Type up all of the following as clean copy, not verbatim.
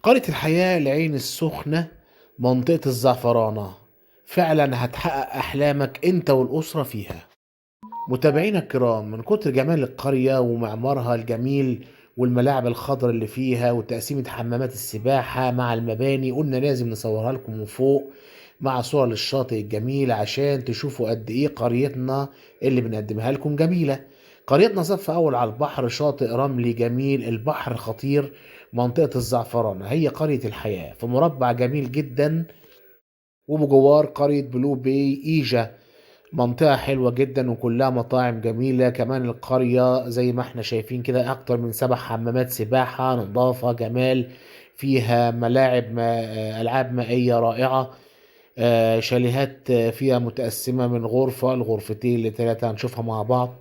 قرية الحياة العين السخنة، منطقة الزعفرانة، فعلا هتحقق أحلامك أنت والأسرة فيها. متابعينا الكرام، من كتر جمال القرية ومعمارها الجميل والملاعب الخضراء اللي فيها وتقسيمة حمامات السباحة مع المباني، قلنا لازم نصورها لكم من فوق مع صور للشاطئ الجميل عشان تشوفوا قد ايه قريتنا اللي بنقدمها لكم جميلة. قريتنا صف أول على البحر، شاطئ رملي جميل، البحر خطير. منطقة الزعفرانة هي قرية الحياة في مربع جميل جدا، وبجوار قرية بلو باي إيجا، منطقة حلوة جدا وكلها مطاعم جميلة. كمان القرية زي ما احنا شايفين كده أكتر من 7 حمامات سباحة، نظافة جمال. فيها ملاعب ألعاب مائية رائعة. شاليهات فيها متقسمة من غرفة لغرفتين لثلاثة، هنشوفها مع بعض.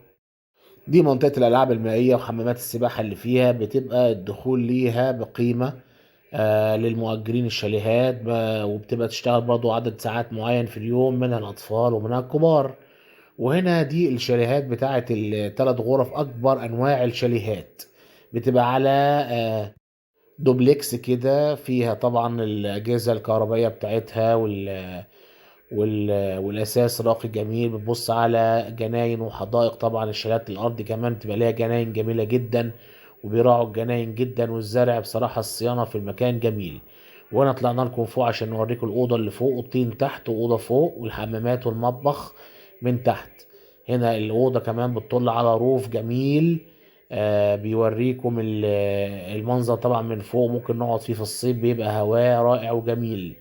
دي منطقة الألعاب المائية وحمامات السباحة اللي فيها بتبقى الدخول ليها بقيمة للمؤجرين الشاليهات، وبتبقى تشتغل برضو عدد ساعات معين في اليوم، منها الأطفال ومنها الكبار. وهنا دي الشاليهات بتاعت ال3 غرف، أكبر أنواع الشاليهات. بتبقى على دوبلكس كده، فيها طبعا الأجهزة الكهربائية بتاعتها والأساس راقي جميل. بتبص على جناين وحدائق، طبعا الشاليهات الأرض كمان بتبقى ليها جناين جميلة جدا، وبيراعوا الجناين جدا، والزرع بصراحة الصيانة في المكان جميل. وانا طلعنا لكم فوق عشان نوريكم الأوضة اللي فوق، أوضتين تحت وأوضة فوق، والحمامات والمطبخ من تحت. هنا الأوضة كمان بتطل على روف جميل. بيوريكم المنظر طبعا من فوق، ممكن نقعد فيه في الصيف، بيبقى هواه رائع وجميل.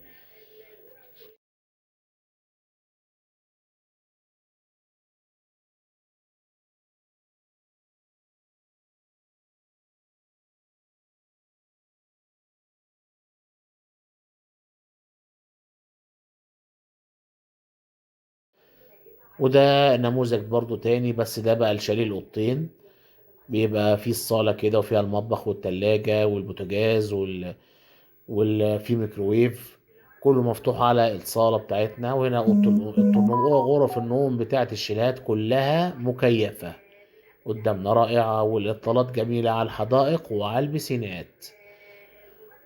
وده نموذج برضو تاني، بس ده بقى الشاليه الأوضتين. بيبقى فيه الصالة كده، وفيها المطبخ والتلاجة والبوتاجاز في ميكروويف، كله مفتوح على الصالة بتاعتنا. وهنا أوضة النوم، غرف النوم بتاعت الشيلات كلها مكيفة قدامنا رائعة، والإطلالات جميلة على الحدائق وعلى البسينات،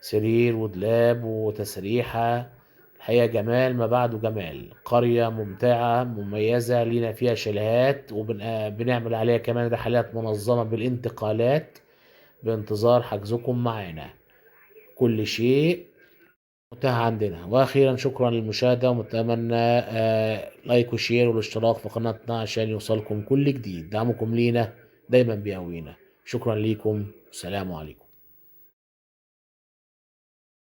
سرير ودلاب وتسريحة. الحقيقة جمال ما بعده جمال، قرية ممتعة مميزة لينا، فيها شاليهات وبنعمل عليها كمان رحلات منظمة بالانتقالات بانتظار حجزكم معانا. كل شيء متاح عندنا. واخيرا شكرا للمشاهدة، ومتمنى لايك وشير والاشتراك في قناتنا عشان يوصلكم كل جديد. دعمكم لينا دايما بيقوينا. شكرا ليكم، السلام عليكم.